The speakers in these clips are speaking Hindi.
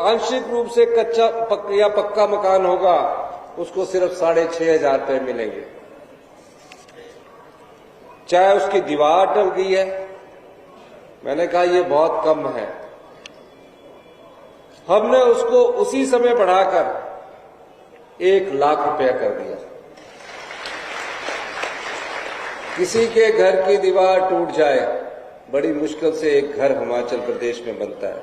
आंशिक रूप से कच्चा या पक्का मकान होगा उसको सिर्फ 6,500 रुपये मिलेंगे। चाहे उसकी दीवार टल गई है, मैंने कहा ये बहुत कम है, हमने उसको उसी समय बढ़ाकर 1,00,000 रुपया कर दिया। किसी के घर की दीवार टूट जाए, बड़ी मुश्किल से एक घर हिमाचल प्रदेश में बनता है,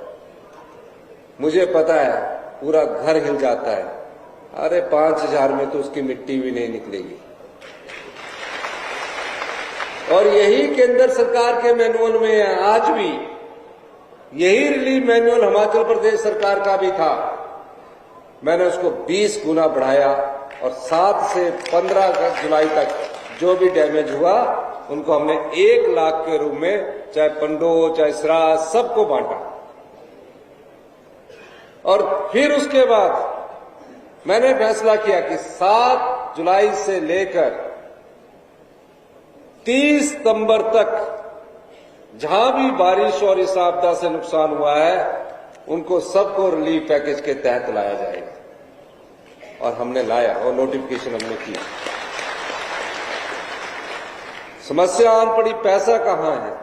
मुझे पता है पूरा घर हिल जाता है। अरे 5,000 में तो उसकी मिट्टी भी नहीं निकलेगी। और यही केंद्र सरकार के मैनुअल में है, आज भी यही रिलीफ मैनुअल हिमाचल प्रदेश सरकार का भी था। मैंने उसको 20 गुना बढ़ाया और 7 से 15 जुलाई तक जो भी डैमेज हुआ उनको हमने 1,00,000 के रूप में, चाहे पंडो चाहे श्राद्ध, सबको बांटा। और फिर उसके बाद मैंने फैसला किया कि 7 जुलाई से लेकर 30 सितंबर तक जहां भी बारिश और इस आपदा से नुकसान हुआ है उनको सबको रिलीफ पैकेज के तहत लाया जाएगा। और हमने लाया और नोटिफिकेशन हमने की। समस्या आन पड़ी, पैसा कहां है?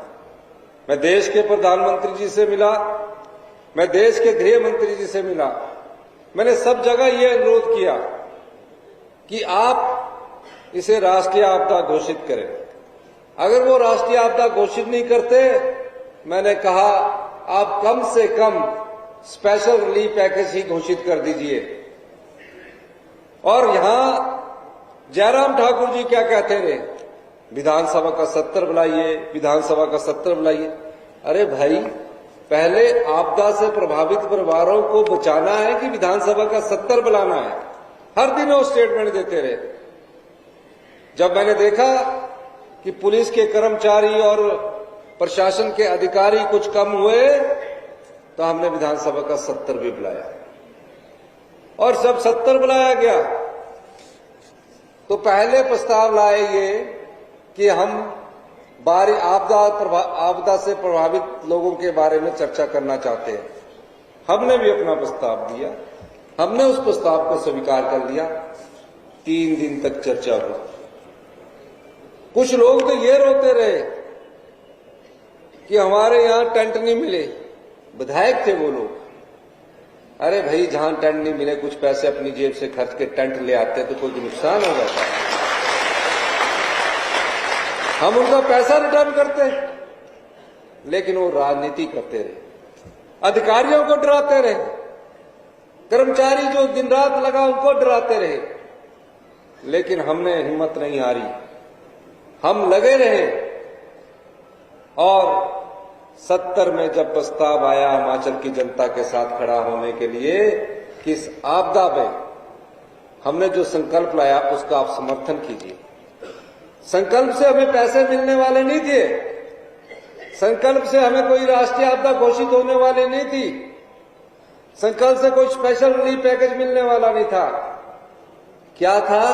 मैं देश के प्रधानमंत्री जी से मिला, मैं देश के गृह मंत्री जी से मिला, मैंने सब जगह ये अनुरोध किया कि आप इसे राष्ट्रीय आपदा घोषित करें। अगर वो राष्ट्रीय आपदा घोषित नहीं करते, मैंने कहा आप कम से कम स्पेशल रिलीफ पैकेज ही घोषित कर दीजिए। और यहां जयराम ठाकुर जी क्या कहते रहे, विधानसभा का 70 बुलाइए, विधानसभा का 70 बुलाइए। अरे भाई, पहले आपदा से प्रभावित परिवारों को बचाना है कि विधानसभा का 70 बुलाना है? हर दिन वो स्टेटमेंट देते रहे। जब मैंने देखा कि पुलिस के कर्मचारी और प्रशासन के अधिकारी कुछ कम हुए तो हमने विधानसभा का 70 भी बुलाया। और जब 70 बुलाया गया तो पहले प्रस्ताव लाए ये कि हम आपदा से प्रभावित लोगों के बारे में चर्चा करना चाहते हैं। हमने भी अपना प्रस्ताव दिया, हमने उस प्रस्ताव को स्वीकार कर लिया। 3 दिन तक चर्चा हुई। कुछ लोग तो ये रोते रहे कि हमारे यहां टेंट नहीं मिले, विधायक थे वो लोग। अरे भाई, जहां टेंट नहीं मिले, कुछ पैसे अपनी जेब से खर्च के टेंट ले आते तो कोई नुकसान हो जाता, हम उनका पैसा रिटर्न करते। लेकिन वो राजनीति करते रहे, अधिकारियों को डराते रहे, कर्मचारी जो दिन रात लगा उनको डराते रहे। लेकिन हमने हिम्मत नहीं हारी, हम लगे रहे। और 70 में जब प्रस्ताव आया हिमाचल की जनता के साथ खड़ा होने के लिए कि इस आपदा में हमने जो संकल्प लाया उसका आप समर्थन कीजिए। संकल्प से हमें पैसे मिलने वाले नहीं थे, संकल्प से हमें कोई राष्ट्रीय आपदा घोषित होने वाली नहीं थी, संकल्प से कोई स्पेशल रिलीफ पैकेज मिलने वाला नहीं था। क्या था?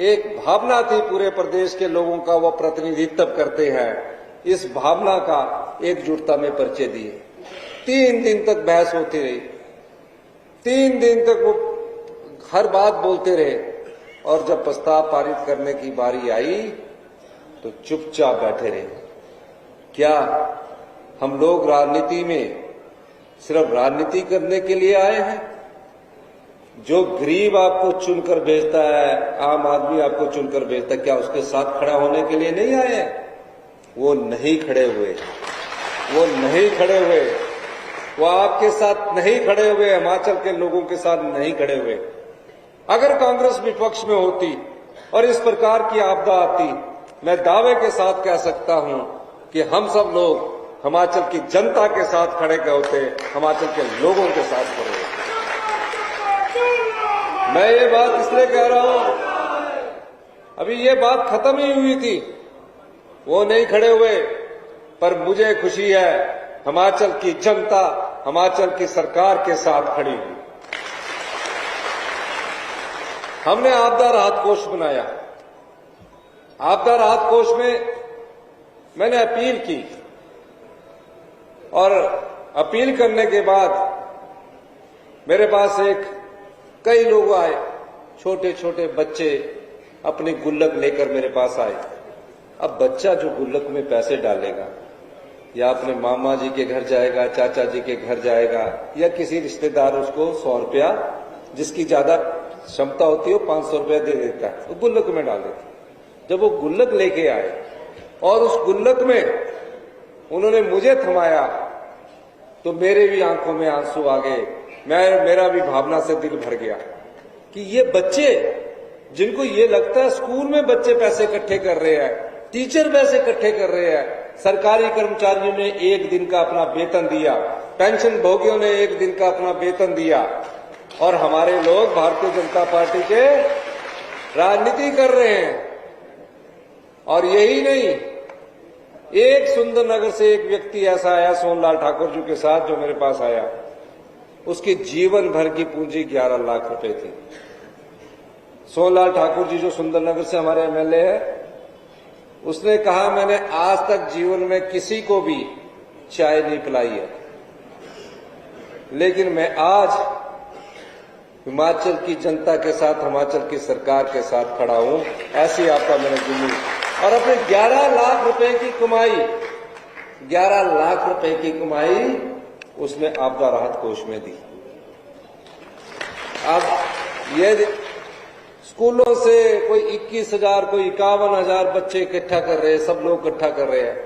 एक भावना थी पूरे प्रदेश के लोगों का, वो प्रतिनिधित्व करते हैं। इस भावना का एकजुटता में परिचय दिए। 3 दिन तक बहस होती रही, 3 दिन तक वो हर बात बोलते रहे। और जब प्रस्ताव पारित करने की बारी आई तो चुपचाप बैठे रहे। क्या हम लोग राजनीति में सिर्फ राजनीति करने के लिए आए हैं? जो गरीब आपको चुनकर भेजता है, आम आदमी आपको चुनकर भेजता है, क्या उसके साथ खड़ा होने के लिए नहीं आए हैं? वो नहीं खड़े हुए, वो नहीं खड़े हुए, वो आपके साथ नहीं खड़े हुए, हिमाचल के लोगों के साथ नहीं खड़े हुए। अगर कांग्रेस विपक्ष में होती और इस प्रकार की आपदा आती, मैं दावे के साथ कह सकता हूं कि हम सब लोग हिमाचल की जनता के साथ खड़े होते, हिमाचल के लोगों के साथ खड़े होते। मैं ये बात इसलिए कह रहा हूं, अभी ये बात खत्म ही हुई थी, वो नहीं खड़े हुए, पर मुझे खुशी है हिमाचल की जनता हिमाचल की सरकार के साथ खड़ी हुई। हमने आपदा राहत कोष बनाया। आपदा राहत कोष में मैंने अपील की और अपील करने के बाद मेरे पास कई लोग आए, छोटे छोटे बच्चे अपनी गुल्लक लेकर मेरे पास आए। अब बच्चा जो गुल्लक में पैसे डालेगा या अपने मामा जी के घर जाएगा, चाचा जी के घर जाएगा, या किसी रिश्तेदार उसको 100 रुपया, जिसकी ज्यादा क्षमता होती है वो 500 रुपया दे देता है, तो गुल्लक में डाल देता है। जब वो गुल्लक लेके आए और उस गुल्लक में उन्होंने मुझे थमाया तो मेरे भी आंखों में आंसू आ गए। मेरा भी भावना से दिल भर गया कि ये बच्चे, जिनको ये लगता है स्कूल में बच्चे पैसे इकट्ठे कर रहे हैं, टीचर पैसे इकट्ठे कर रहे हैं, सरकारी कर्मचारियों ने 1 दिन का अपना वेतन दिया, पेंशन भोगियों ने 1 दिन का अपना वेतन दिया, और हमारे लोग भारतीय जनता पार्टी के राजनीति कर रहे हैं। और यही नहीं, एक सुंदरनगर से एक व्यक्ति ऐसा आया सोनलाल ठाकुर जी के साथ, जो मेरे पास आया, उसकी जीवन भर की पूंजी 11 लाख रुपए थी। सोनलाल ठाकुर जी जो सुंदरनगर से हमारे एमएलए है, उसने कहा मैंने आज तक जीवन में किसी को भी चाय नहीं पिलाई है, लेकिन मैं आज हिमाचल की जनता के साथ, हिमाचल की सरकार के साथ खड़ा हूं। ऐसी आपका मैंने जुनून, और अपने 11 लाख रुपए की कमाई, 11 लाख रुपए की कमाई उसने आपदा राहत कोष में दी। अब ये स्कूलों से कोई 21,000, कोई 51,000 बच्चे इकट्ठा कर रहे हैं, सब लोग इकट्ठा कर रहे हैं,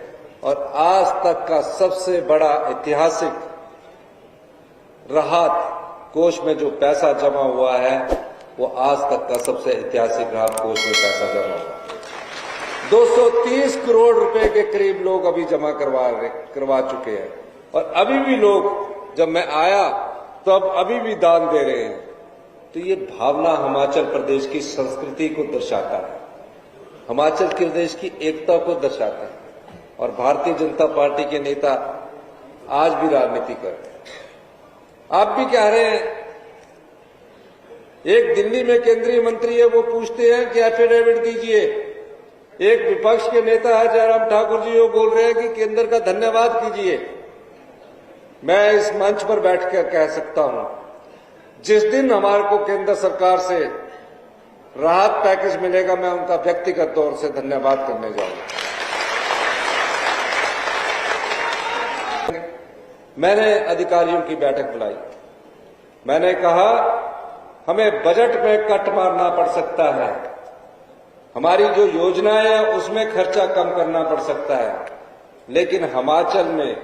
और आज तक का सबसे बड़ा ऐतिहासिक राहत कोष में जो पैसा जमा हुआ है, वो आज तक का सबसे ऐतिहासिक राहत कोष में पैसा जमा हुआ है। 230 करोड़ रुपए के करीब लोग अभी जमा करवा चुके हैं, और अभी भी लोग, जब मैं आया तो अब अभी भी दान दे रहे हैं। तो ये भावना हिमाचल प्रदेश की संस्कृति को दर्शाता है, हिमाचल प्रदेश की एकता को दर्शाता है, और भारतीय जनता पार्टी के नेता आज भी राजनीति करते हैं। आप भी कह रहे हैं, एक दिल्ली में केंद्रीय मंत्री है, वो पूछते हैं कि एफिडेविट दीजिए। एक विपक्ष के नेता है जयराम ठाकुर जी, वो बोल रहे हैं कि केंद्र का धन्यवाद कीजिए। मैं इस मंच पर बैठकर कह सकता हूं, जिस दिन हमारे को केंद्र सरकार से राहत पैकेज मिलेगा, मैं उनका व्यक्तिगत तौर से धन्यवाद करने जाऊंगा। मैंने अधिकारियों की बैठक बुलाई, मैंने कहा हमें बजट में कट मारना पड़ सकता है, हमारी जो योजनाएं हैं उसमें खर्चा कम करना पड़ सकता है, लेकिन हिमाचल में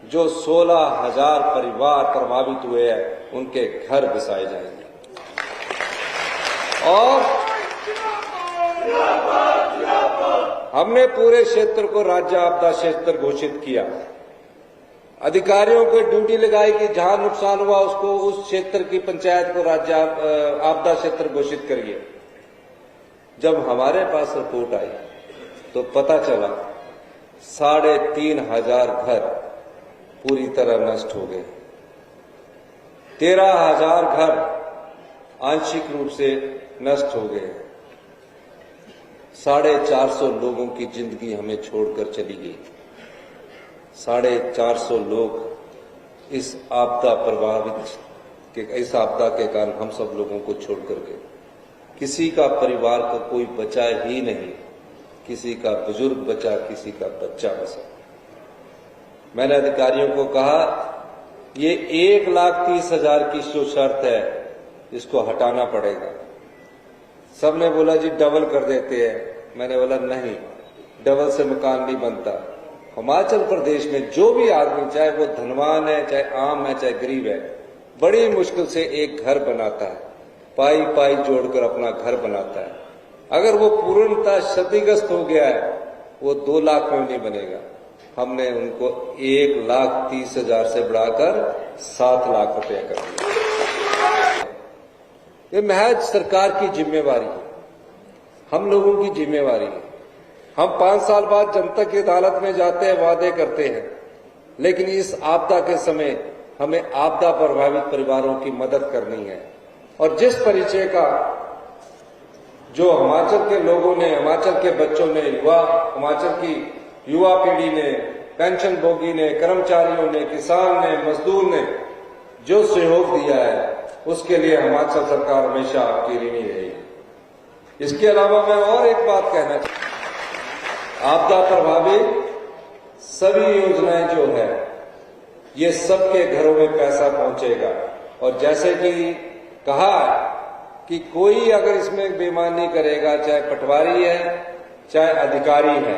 जो 16,000 परिवार प्रभावित हुए हैं, उनके घर बसाए जाएंगे। और हमने पूरे क्षेत्र को राज्य आपदा क्षेत्र घोषित किया। अधिकारियों को ड्यूटी लगाई कि जहां नुकसान हुआ उसको, उस क्षेत्र की पंचायत को राज्य आपदा क्षेत्र घोषित करिए। जब हमारे पास रिपोर्ट आई तो पता चला 3,500 घर पूरी तरह नष्ट हो गए, 13,000 घर आंशिक रूप से नष्ट हो गए, 450 लोगों की जिंदगी हमें छोड़कर चली गई। 450 लोग इस आपदा इस आपदा के कारण हम सब लोगों को छोड़कर गए। किसी का परिवार का कोई बचा ही नहीं, किसी का बुजुर्ग बचा, किसी का बच्चा बचा। मैंने अधिकारियों को कहा ये 1,30,000 की जो शर्त है इसको हटाना पड़ेगा। सबने बोला जी डबल कर देते हैं। मैंने बोला नहीं, डबल से मकान नहीं बनता। हिमाचल प्रदेश में जो भी आदमी, चाहे वो धनवान है, चाहे आम है, चाहे गरीब है, बड़ी मुश्किल से एक घर बनाता है, पाई पाई जोड़कर अपना घर बनाता है। अगर वो पूर्णतः क्षतिग्रस्त हो गया है, वो 2 लाख में नहीं बनेगा। हमने उनको 1,30,000 से बढ़ाकर 7 लाख रुपया कर दिया। ये महज सरकार की जिम्मेवारी है, हम लोगों की जिम्मेवारी है। हम 5 साल बाद जनता की अदालत में जाते हैं, वादे करते हैं, लेकिन इस आपदा के समय हमें आपदा प्रभावित परिवारों की मदद करनी है। और जिस परिचय का जो हिमाचल के लोगों ने, हिमाचल के बच्चों ने, हिमाचल की युवा पीढ़ी ने, पेंशन भोगी ने, कर्मचारियों ने, किसान ने, मजदूर ने जो सहयोग दिया है उसके लिए हिमाचल सरकार हमेशा आपकी ऋणी रहेगी। इसके अलावा मैं और एक बात कहना चाहता हूं, आपदा प्रभावित सभी योजनाएं जो है ये सबके घरों में पैसा पहुंचेगा। और जैसे कि कहा कि कोई अगर इसमें बेईमानी करेगा, चाहे पटवारी है चाहे अधिकारी है,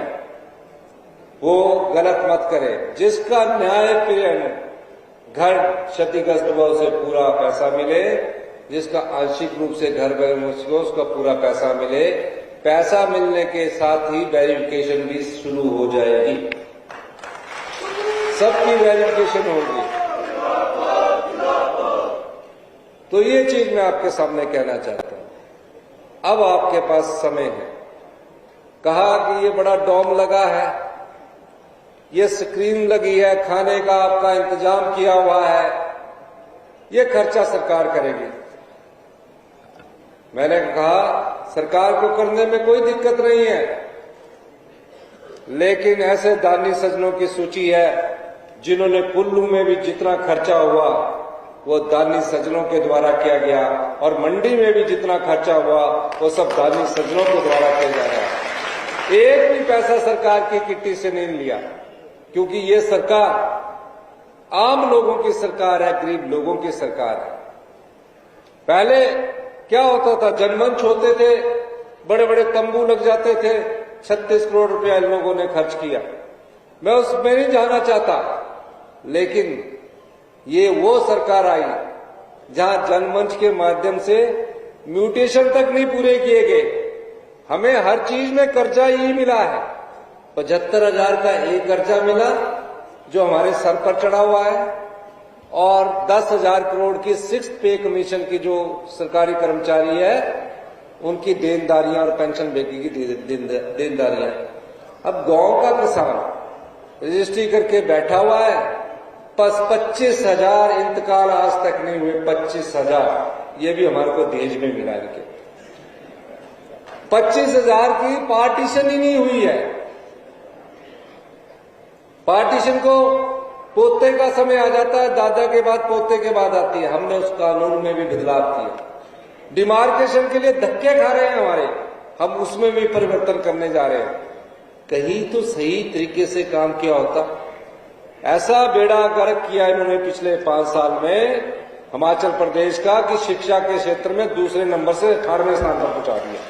वो गलत मत करे। जिसका न्यायपूर्ण घर क्षतिग्रस्त हुआ उसे पूरा पैसा मिले, जिसका आंशिक रूप से घर बना उसका पूरा पैसा मिले। पैसा मिलने के साथ ही वेरिफिकेशन भी शुरू हो जाएगी, सबकी वेरिफिकेशन होगी। तो ये चीज मैं आपके सामने कहना चाहता हूं। अब आपके पास समय है। कहा कि ये बड़ा डोम लगा है, ये स्क्रीन लगी है, खाने का आपका इंतजाम किया हुआ है, ये खर्चा सरकार करेगी। मैंने कहा सरकार को करने में कोई दिक्कत नहीं है, लेकिन ऐसे दानी सज्जनों की सूची है जिन्होंने कुल्लू में भी जितना खर्चा हुआ वो दानी सज्जनों के द्वारा किया गया, और मंडी में भी जितना खर्चा हुआ वो सब दानी सज्जनों के द्वारा किया जा रहा है। एक भी पैसा सरकार की किट्टी से नहीं लिया, क्योंकि ये सरकार आम लोगों की सरकार है, गरीब लोगों की सरकार है। पहले क्या होता था, जनमंच होते थे, बड़े बड़े तंबू लग जाते थे, 36 करोड़ रुपया इन लोगों ने खर्च किया। मैं उसमें नहीं जाना चाहता, लेकिन ये वो सरकार आई जहां जनमंच के माध्यम से म्यूटेशन तक नहीं पूरे किए गए। हमें हर चीज में कर्जा ही मिला है। 75,000 का एक कर्जा मिला जो हमारे सर पर चढ़ा हुआ है, और 10,000 करोड़ की 6th पे कमीशन की जो सरकारी कर्मचारी है उनकी देनदारियां और पेंशन बेटी की देनदारियां। अब गांव का किसान रजिस्ट्री करके बैठा हुआ है, 25,000 इंतकाल आज तक नहीं हुए। 25,000 ये भी हमारे को दहेज में मिला के 25,000 की पार्टीशन ही नहीं हुई है। पार्टीशन को पोते का समय आ जाता है, दादा के बाद पोते के बाद आती है। हमने उस कानून में भी बदलाव किया। डिमार्केशन के लिए धक्के खा रहे हैं हमारे, हम उसमें भी परिवर्तन करने जा रहे हैं। कहीं तो सही तरीके से काम किया होता। ऐसा बेड़ा गर्क किया इन्होंने पिछले 5 साल में हिमाचल प्रदेश का कि शिक्षा के क्षेत्र में दूसरे नंबर से 18वें स्थान पर पहुंचा दिया,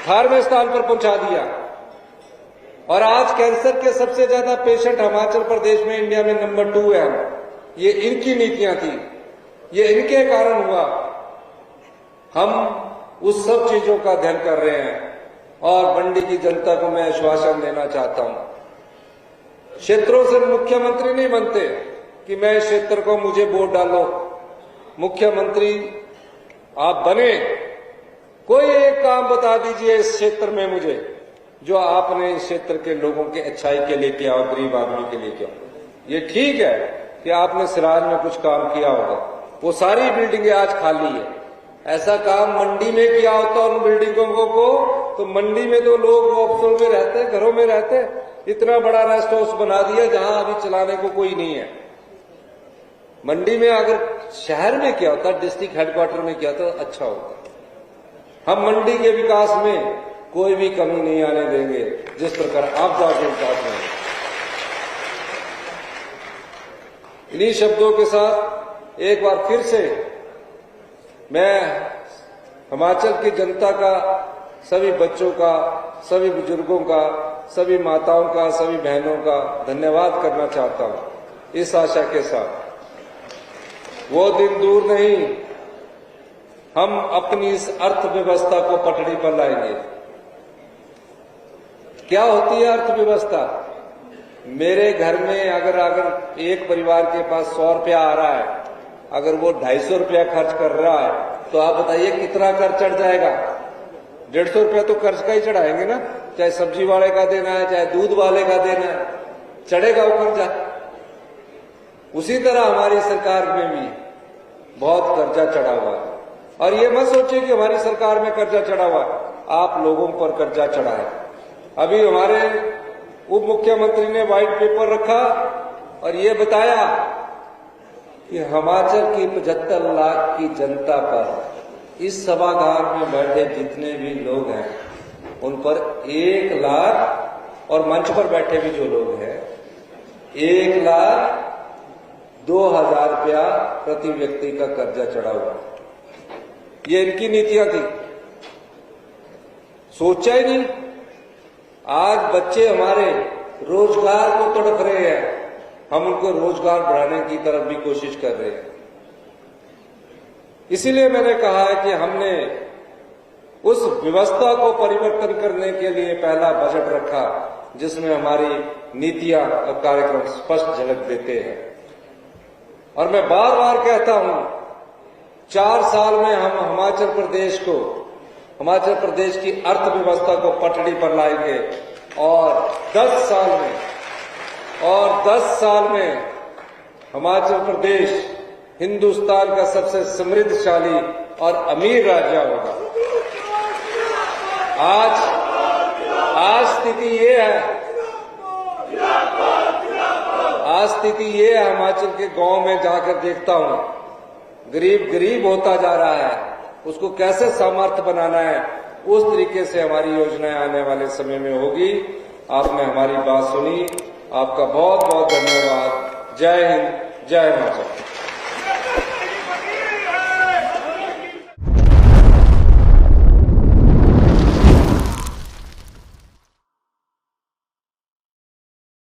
18वें स्थान पर पहुंचा दिया। और आज कैंसर के सबसे ज्यादा पेशेंट हिमाचल प्रदेश में इंडिया में नंबर 2 है। ये इनकी नीतियां थी, ये इनके कारण हुआ। हम उस सब चीजों का ध्यान कर रहे हैं। और मंडी की जनता को मैं आश्वासन देना चाहता हूं, क्षेत्रों से मुख्यमंत्री नहीं बनते कि मैं इस क्षेत्र को मुझे वोट डालो। मुख्यमंत्री आप बने, कोई एक काम बता दीजिए इस क्षेत्र में मुझे जो आपने इस क्षेत्र के लोगों के अच्छाई के लिए किया और गरीब आदमी के लिए किया। ये ठीक है कि आपने सिराज में कुछ काम किया होगा, वो सारी बिल्डिंगें आज खाली है। ऐसा काम मंडी में किया होता उन बिल्डिंगों को तो मंडी में तो लोग ऑफिसों में रहते, घरों में रहते। इतना बड़ा रेस्ट हाउस बना दिया जहां अभी चलाने को कोई नहीं है। मंडी में अगर शहर में किया होता, डिस्ट्रिक्ट हेडक्वार्टर में किया तो अच्छा होता। हम मंडी के विकास में कोई भी कमी नहीं आने देंगे, जिस प्रकार आपदा के विकास में। इन्हीं शब्दों के साथ एक बार फिर से मैं हिमाचल की जनता का, सभी बच्चों का, सभी बुजुर्गों का, सभी माताओं का, सभी बहनों का धन्यवाद करना चाहता हूं, इस आशा के साथ वो दिन दूर नहीं, हम अपनी इस अर्थव्यवस्था को पटड़ी पर लाएंगे। क्या होती है अर्थव्यवस्था? मेरे घर में अगर एक परिवार के पास 100 रुपया आ रहा है, अगर वो 250 रुपया खर्च कर रहा है तो आप बताइए कितना कर्ज चढ़ जाएगा? 150 रुपया तो कर्ज का ही चढ़ाएंगे ना, चाहे सब्जी वाले का देना है चाहे दूध वाले का देना है, चढ़ेगा वो कर्जा। उसी तरह हमारी सरकार में भी बहुत कर्जा चढ़ा हुआ है। और ये मत सोचिए कि हमारी सरकार में कर्जा चढ़ा हुआ है, आप लोगों पर कर्जा चढ़ा है। अभी हमारे उप मुख्यमंत्री ने व्हाइट पेपर रखा और ये बताया कि हिमाचल की 75 लाख की जनता पर, इस सभागार में बैठे जितने भी लोग हैं उन पर 1 लाख, और मंच पर बैठे भी जो लोग हैं 1,02,000 रुपया प्रति व्यक्ति का कर्जा चढ़ा हुआ। ये इनकी नीतियां थी, सोचा ही नहीं। आज बच्चे हमारे रोजगार को तड़प रहे हैं, हम उनको रोजगार बढ़ाने की तरफ भी कोशिश कर रहे हैं। इसीलिए मैंने कहा है कि हमने उस व्यवस्था को परिवर्तन करने के लिए पहला बजट रखा, जिसमें हमारी नीतियां और कार्यक्रम स्पष्ट झलक देते हैं। और मैं बार बार कहता हूं, 4 साल में हम हिमाचल प्रदेश की अर्थव्यवस्था को पटड़ी पर लाएंगे, और 10 साल में हिमाचल प्रदेश हिंदुस्तान का सबसे समृद्धशाली और अमीर राज्य होगा। आज स्थिति ये है, हिमाचल के गांव में जाकर देखता हूं, गरीब होता जा रहा है, उसको कैसे सामर्थ्य बनाना है, उस तरीके से हमारी योजनाएं आने वाले समय में होगी। आपने हमारी बात सुनी, आपका बहुत बहुत धन्यवाद। जय हिंद, जय हिमाचल।